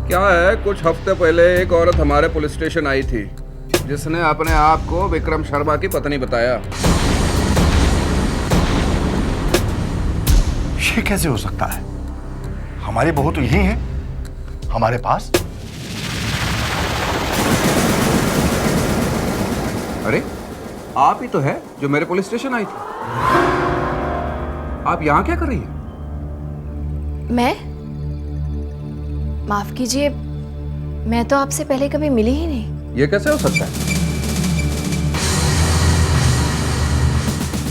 S13: क्या है, कुछ हफ्ते पहले एक औरत हमारे पुलिस स्टेशन आई थी जिसने अपने आप को विक्रम शर्मा की पत्नी बताया।
S3: ये कैसे हो सकता है? हमारी बहू तो यही है हमारे पास।
S13: अरे आप ही तो है जो मेरे पुलिस स्टेशन आई थी। आप यहाँ क्या कर रही हैं?
S2: मैं? माफ कीजिए, मैं तो आपसे पहले कभी मिली ही नहीं।
S13: ये कैसे हो सकता है?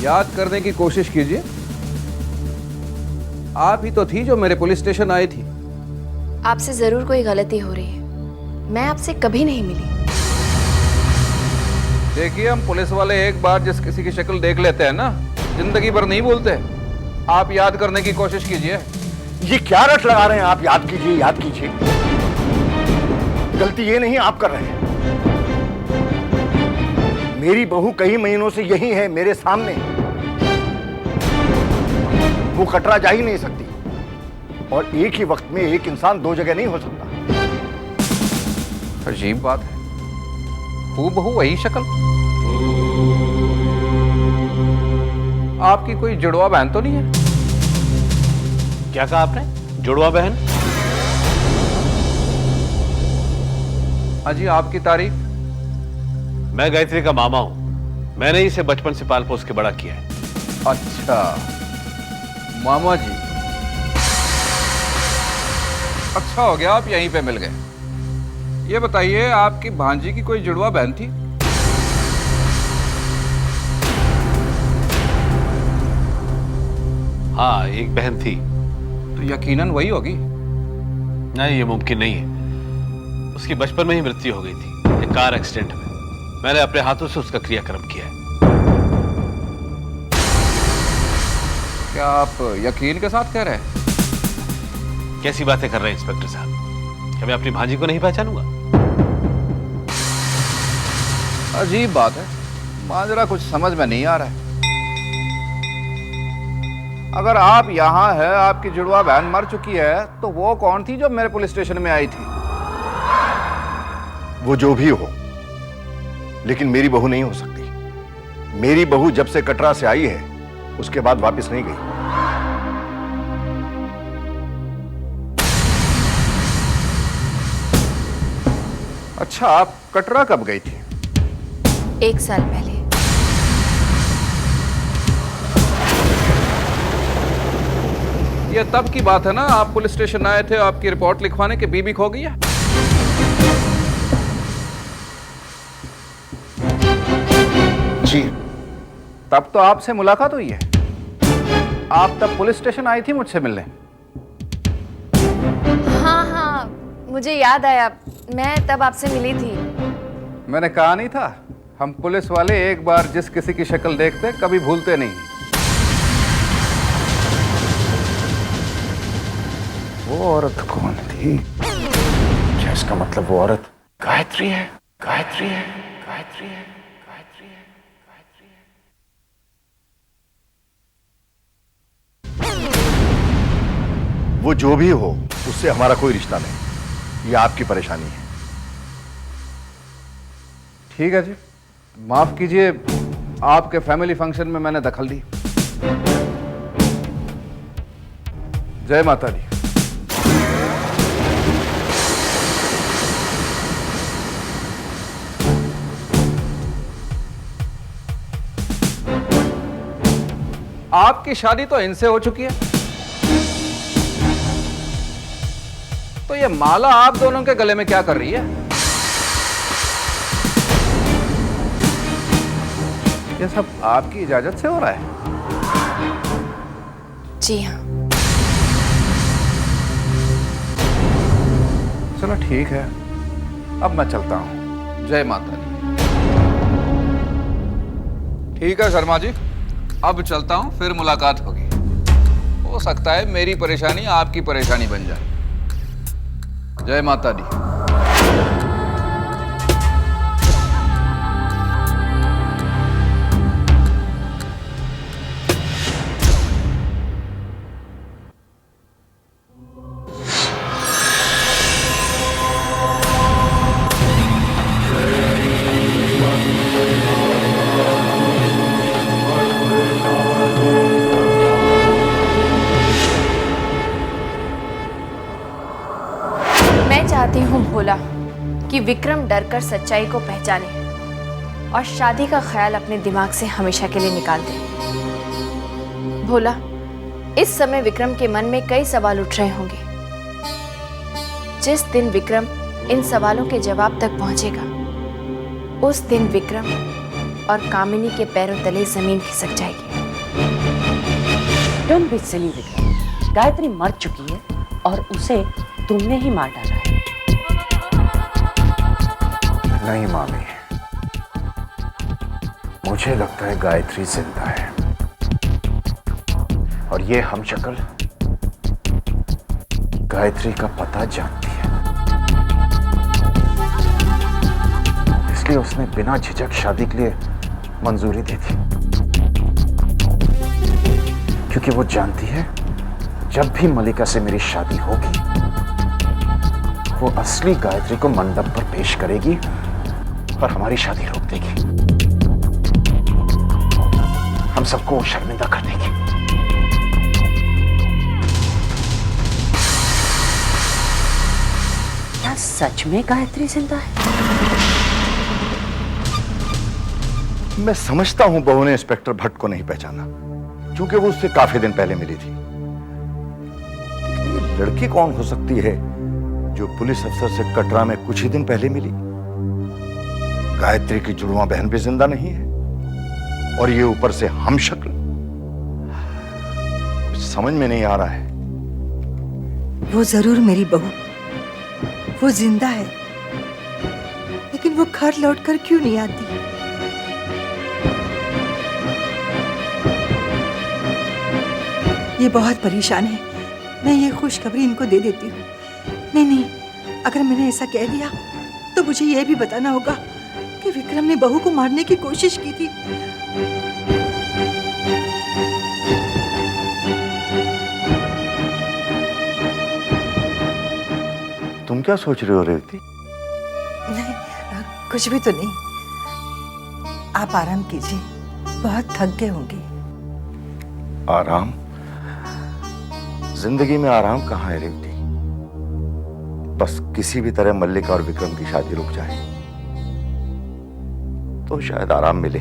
S13: याद करने की कोशिश कीजिए। आप ही तो थी जो मेरे पुलिस स्टेशन आई थी।
S2: आपसे जरूर कोई गलती हो रही है, मैं आपसे कभी नहीं मिली।
S13: देखिए, हम पुलिस वाले एक बार जिस किसी की शक्ल देख लेते हैं ना, जिंदगी भर नहीं भूलते। आप याद करने की कोशिश कीजिए।
S3: ये क्या रट लगा रहे हैं आप? याद कीजिए, याद कीजिए। गलती ये नहीं आप कर रहे हैं। मेरी बहू कई महीनों से यही है मेरे सामने। वो कटरा जा ही नहीं सकती, और एक ही वक्त में एक इंसान दो जगह नहीं हो सकता।
S13: अजीब बात है, हूबहू वही शक्ल। आपकी कोई जुड़वा बहन तो नहीं है?
S14: क्या कहा आपने? जुड़वा बहन?
S13: अजी, आपकी तारीफ।
S14: मैं गायत्री का मामा हूं। मैंने इसे बचपन से पाल पोस के बड़ा किया है।
S13: अच्छा, मामा जी। अच्छा हो गया आप यहीं पे मिल गए। ये बताइए, आपकी भांजी की कोई जुड़वा बहन थी?
S14: हाँ, एक बहन थी।
S13: तो यकीनन वही होगी।
S14: नहीं, ये मुमकिन नहीं है। उसकी बचपन में ही मृत्यु हो गई थी, एक कार एक्सीडेंट में। मैंने अपने हाथों से उसका क्रियाक्रम किया है।
S13: क्या आप यकीन के साथ कह रहे हैं?
S14: कैसी बातें कर रहे हैं इंस्पेक्टर साहब? क्या मैं अपनी भांजी को नहीं पहचानूंगा?
S13: अजीब बात है, माजरा कुछ समझ में नहीं आ रहा है। अगर आप यहाँ है, आपकी जुड़वा बहन मर चुकी है, तो वो कौन थी जो मेरे पुलिस स्टेशन में आई थी?
S3: वो जो भी हो, लेकिन मेरी बहू नहीं हो सकती। मेरी बहू जब से कटरा से आई है, उसके बाद वापस नहीं गई।
S13: अच्छा, आप कटरा कब गई थी?
S2: 1 साल पहले।
S13: ये तब की बात है ना, आप पुलिस स्टेशन आए थे, आपकी रिपोर्ट लिखवाने के बीबी खो गई है।
S3: जी।
S13: तब तो आपसे मुलाकात हुई है। आप तब पुलिस स्टेशन आई थी मुझसे मिलने।
S2: हाँ, मुझे याद आया, मैं तब आपसे मिली थी।
S13: मैंने कहा नहीं था, हम पुलिस वाले एक बार जिस किसी की शक्ल देखते कभी भूलते नहीं।
S3: वो औरत कौन थी? क्या इसका मतलब वो औरत गायत्री है? गायत्री है, गायत्री है, गायत्री है, गायत्री है। वो जो भी हो, उससे हमारा कोई रिश्ता नहीं। ये आपकी परेशानी है।
S13: ठीक है जी, माफ कीजिए, आपके फैमिली फंक्शन में मैंने दखल दी। जय माता दी। आपकी शादी तो इनसे हो चुकी है, तो ये माला आप दोनों के गले में क्या कर रही है? ये सब आपकी इजाजत से हो रहा है?
S2: जी हाँ।
S13: चलो ठीक है, अब मैं चलता हूं। जय माता दी। ठीक है शर्मा जी, अब चलता हूं, फिर मुलाकात होगी। हो सकता है मेरी परेशानी आपकी परेशानी बन जाए। जय माता दी।
S2: चाहती हूँ भोला कि विक्रम डरकर सच्चाई को पहचाने और शादी का ख्याल अपने दिमाग से हमेशा के लिए निकाल दे। भोला, इस समय विक्रम के मन में कई सवाल उठ रहे होंगे। जिस दिन विक्रम इन सवालों के जवाब तक पहुंचेगा, उस दिन विक्रम और कामिनी के पैरों तले जमीन खिसक जाएगी।
S10: Don't be silly Vikram, Gayatri मर चुकी है और उसे तुमने ही मार डाला है।
S7: नहीं मामी, मुझे लगता है गायत्री जिंदा है और ये हमशक्ल गायत्री का पता जानती है, इसलिए उसने बिना झिझक शादी के लिए मंजूरी दी थी, क्योंकि वो जानती है जब भी मलिका से मेरी शादी होगी वो असली गायत्री को मंडप पर पेश करेगी और हमारी शादी रोक देगी, हम सबको शर्मिंदा कर देगी।
S10: क्या सच में गायत्री जिंदा है?
S3: मैं समझता हूं बहू ने इंस्पेक्टर भट्ट को नहीं पहचाना, क्योंकि वो उससे काफी दिन पहले मिली थी। ये लड़की कौन हो सकती है जो पुलिस अफसर से कटरा में कुछ ही दिन पहले मिली? गायत्री की जुड़वा बहन भी जिंदा नहीं है और ये ऊपर से हमशक्ल। समझ में नहीं आ रहा है।
S6: वो जरूर मेरी बहू, वो जिंदा है, लेकिन वो घर लौटकर क्यों नहीं आती? ये बहुत परेशान है। मैं ये खुशखबरी इनको दे देती हूँ। नहीं, अगर मैंने ऐसा कह दिया तो मुझे ये भी बताना होगा कि विक्रम ने बहू को मारने की कोशिश की थी।
S3: तुम क्या सोच रहे हो रेवती?
S6: नहीं, कुछ भी तो नहीं। आप आराम कीजिए, बहुत थक गए होंगे।
S3: आराम? जिंदगी में आराम कहाँ है रेवती? बस किसी भी तरह मल्लिका और विक्रम की शादी रुक जाए तो शायद आराम मिले।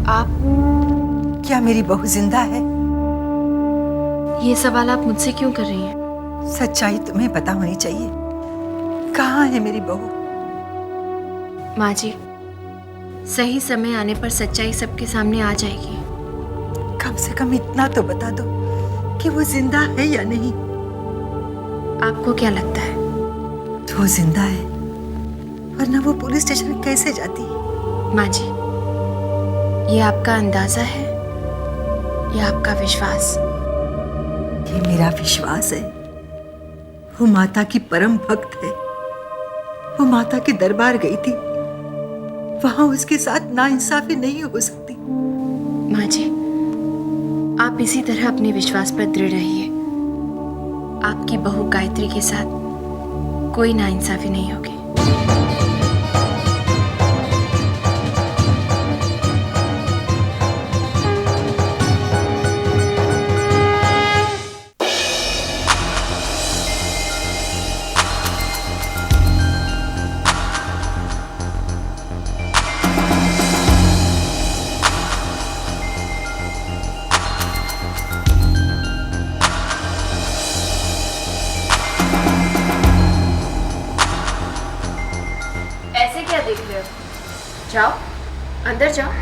S2: आप?
S6: क्या मेरी बहू जिंदा है?
S2: ये सवाल आप मुझसे क्यों कर रही हैं?
S6: सच्चाई तुम्हें पता होनी चाहिए। कहाँ है मेरी बहू?
S2: माँ जी, सही समय आने पर सच्चाई सबके सामने आ जाएगी।
S6: कम से कम इतना तो बता दो कि वो जिंदा है या नहीं।
S2: आपको क्या लगता है?
S6: तो वो जिंदा है, वरना वो पुलिस स्टेशन कैसे जाती?
S2: माँ जी, ये आपका अंदाजा है या आपका विश्वास?
S6: ये मेरा विश्वास है। वो माता की परम भक्त है। वो माता के दरबार गई थी, वहां उसके साथ नाइंसाफी नहीं हो सकती।
S2: माँ जी, आप इसी तरह अपने विश्वास पर दृढ़ रहिए। आपकी बहू गायत्री के साथ कोई नाइंसाफी नहीं होगी। देख रहे हो? जाओ, अंदर जाओ।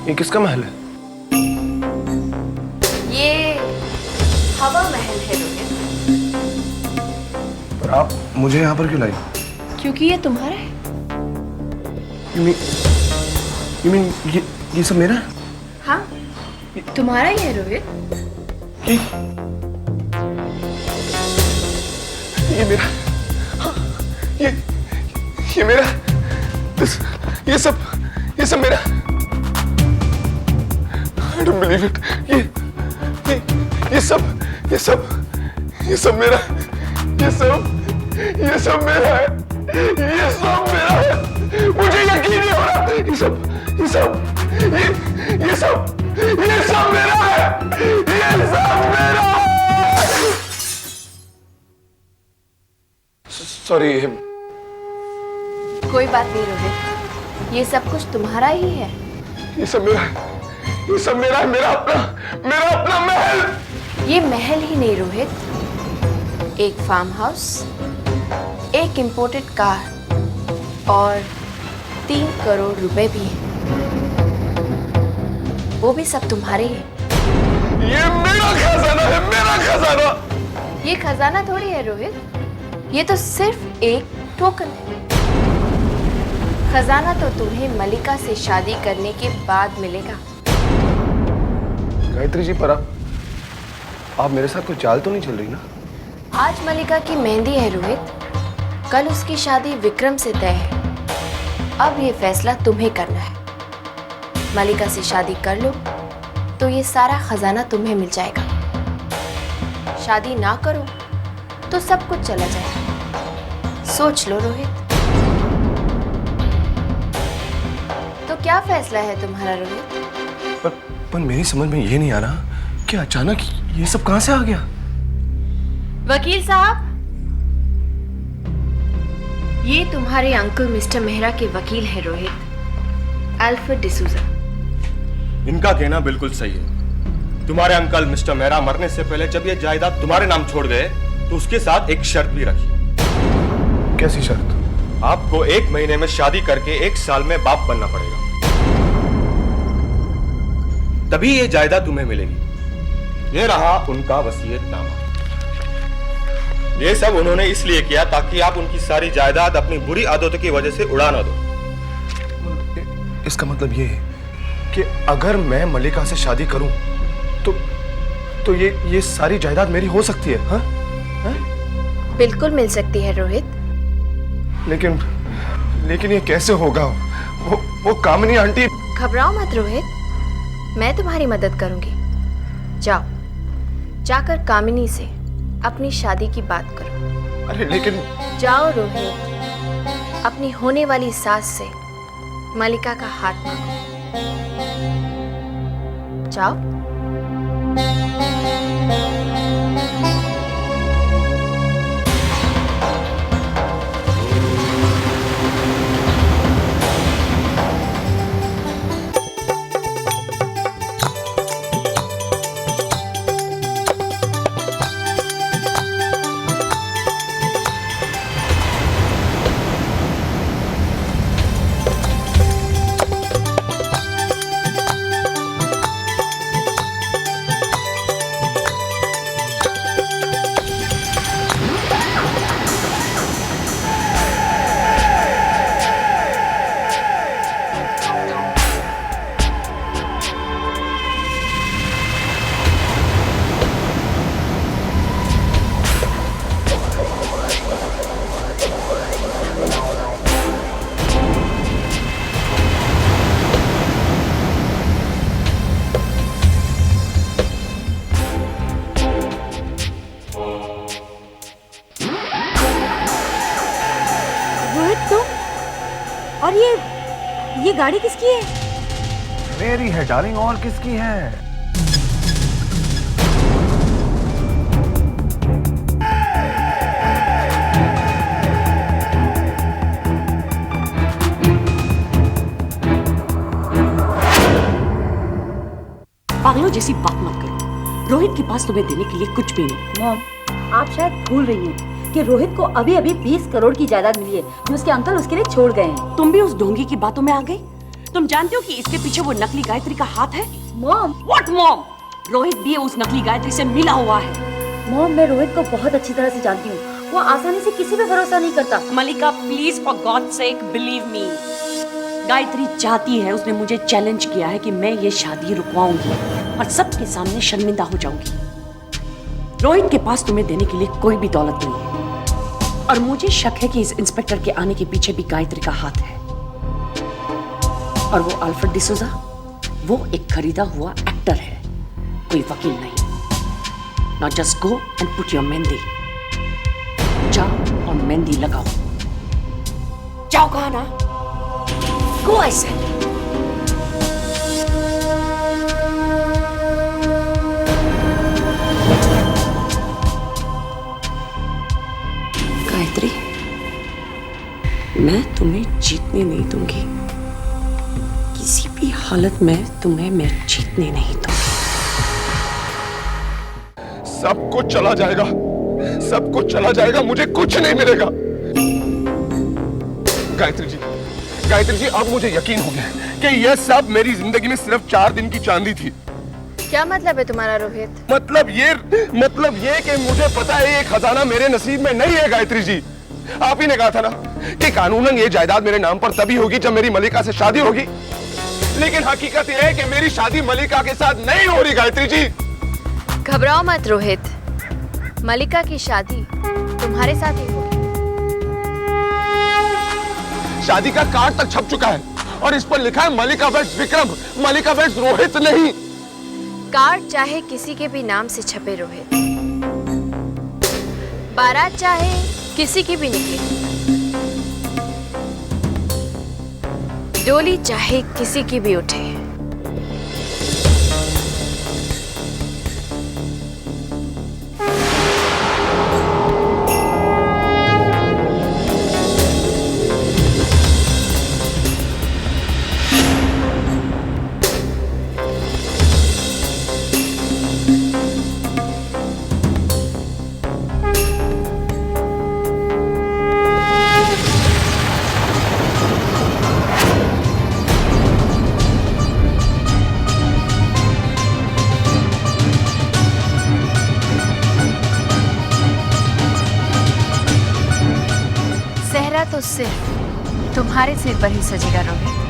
S5: ये किसका महल है?
S2: ये हवा महल है रोहित।
S5: पर आप मुझे यहाँ पर क्यों लाई?
S2: क्योंकि ये तुम्हारा है।
S5: You mean ये सब मेरा है?
S2: हाँ, तुम्हारा ही है रोहित।
S5: ये मेरा, हाँ, ये मेरा, ये सब मेरा। I don't believe it. ये सब मेरा, ये सब मेरा है, ये सब मेरा है। मुझे यकीन नहीं हो रहा। ये सब मेरा है, ये सब मेरा है। सॉरी।
S2: कोई बात नहीं रोहित, ये सब कुछ तुम्हारा ही है।
S5: ये सब मेरा है, मेरा अपना महल।
S2: ये महल ही नहीं रोहित, एक फार्म हाउस, एक इंपोर्टेड कार और 3 करोड़ रुपए भी हैं। वो भी सब तुम्हारे ही हैं।
S5: ये मेरा खजाना है, मेरा खजाना।
S2: ये खजाना थोड़ी है रोहित, ये तो सिर्फ एक टोकन है। खजाना तो तुम्हें मलिका से शादी करने के बाद मिलेगा।
S5: गायत्री जी, पर आप मेरे साथ कोई चाल तो नहीं चल रही ना?
S2: आज मलिका की मेहंदी है रोहित, कल उसकी शादी विक्रम से तय है। अब ये फैसला तुम्हें करना है। मलिका से शादी कर लो तो ये सारा खजाना तुम्हें मिल जाएगा। शादी ना करो तो सब कुछ चला जाएगा। सोच लो रोहित। तो क्या फैसला है तुम्हारा रोहित?
S5: पर मेरी समझ में ये नहीं आ रहा कि अचानक ये सब कहां से आ गया।
S2: वकील साहब, ये तुम्हारे अंकल मिस्टर मेहरा के वकील है रोहित, अल्फ्रेड डिसूजा।
S12: इनका कहना बिल्कुल सही है। तुम्हारे अंकल मिस्टर मेहरा मरने से पहले जब ये जायदाद तुम्हारे नाम छोड़ गए तो उसके साथ एक शर्त भी रखी।
S5: कैसी शर्त?
S12: आपको 1 महीने में शादी करके 1 साल में बाप बनना पड़ेगा, तभी ये जायदाद तुम्हें मिलेगी। ये रहा उनका वसीयतनामा। ये सब उन्होंने इसलिए किया ताकि आप उनकी सारी जायदाद अपनी बुरी आदतों की वजह से उड़ा ना दो।
S5: इसका मतलब ये है कि अगर मैं मलिका से शादी करूं तो ये सारी जायदाद मेरी हो सकती है? हाँ?
S2: बिल्कुल मिल सकती है रोहित।
S5: लेकिन ये कैसे होगा? वो कामिनी आंटी।
S2: घबराओ मत रोहित, मैं तुम्हारी मदद करूंगी। जाओ, जाकर कामिनी से अपनी शादी की बात करो।
S5: अरे लेकिन।
S2: जाओ रोहित, अपनी होने वाली सास से मलिका का हाथ मांगो। जाओ।
S11: और ये गाड़ी किसकी है?
S7: मेरी है डार्लिंग, और किसकी है?
S1: पागलों जैसी बात मत करो। रोहित के पास तुम्हें देने के लिए कुछ भी नहीं।
S11: मॉम, आप शायद भूल रही हैं कि रोहित को अभी अभी 20 करोड़ की जायदाद मिली है जो उसके अंकल उसके लिए छोड़ गए हैं।
S1: तुम भी उस ढोंगी की बातों में आ गई? तुम जानते हो कि इसके पीछे वो नकली गायत्री का हाथ है?
S11: मॉम।
S1: What mom? रोहित भी उस नकली गायत्री से मिला हुआ है।
S11: मॉम, मैं रोहित को बहुत अच्छी तरह से जानती हूँ वो आसानी से किसी पे भरोसा नहीं करता।
S1: Malika please for god sake believe me. Gayatri चाहती है, उसने मुझे चैलेंज किया है कि मैं ये शादी रुकवाऊंगी और सबके सामने शर्मिंदा हो जाऊंगी। रोहित के पास तुम्हें देने के लिए कोई भी दौलत नहीं है और मुझे शक है कि इस इंस्पेक्टर के आने के पीछे भी गायत्री का हाथ है। और वो अल्फ्रेड डिसूजा, वो एक खरीदा हुआ एक्टर है, कोई वकील नहीं। Now just go and put your mehndi. जाओ और मेहंदी लगाओ। जाओ कहा ना? Go I said। गायत्री, मैं तुम्हें जीतने नहीं दूंगी। किसी भी हालत में तुम्हें मैं जीतने नहीं दूंगी।
S5: सब कुछ चला जाएगा, सब कुछ चला जाएगा, मुझे कुछ नहीं मिलेगा। गायत्री जी अब मुझे यकीन हो गया कि यह सब मेरी जिंदगी में सिर्फ 4 दिन की चांदी थी।
S2: क्या मतलब है तुम्हारा रोहित?
S5: मतलब ये कि मुझे पता है ये खजाना मेरे नसीब में नहीं है। गायत्री जी, आप ही ने कहा था ना कि कानूनन ये जायदाद मेरे नाम पर तभी होगी जब मेरी मलिका से शादी होगी, लेकिन हकीकत यह है कि मेरी शादी मलिका के साथ नहीं हो रही। गायत्री जी
S2: घबराओ मत रोहित, मलिका की शादी तुम्हारे साथ ही होगी।
S5: शादी का कार्ड तक छप चुका है और इस पर लिखा है मलिका वेड्स विक्रम, मलिका वेड्स रोहित नहीं।
S2: कार्ड चाहे किसी के भी नाम से छपे रोहित, बारात चाहे किसी की भी निकले, डोली चाहे किसी की भी उठे, तो सिर्फ तुम्हारे सिर पर ही सजेगा रोहित।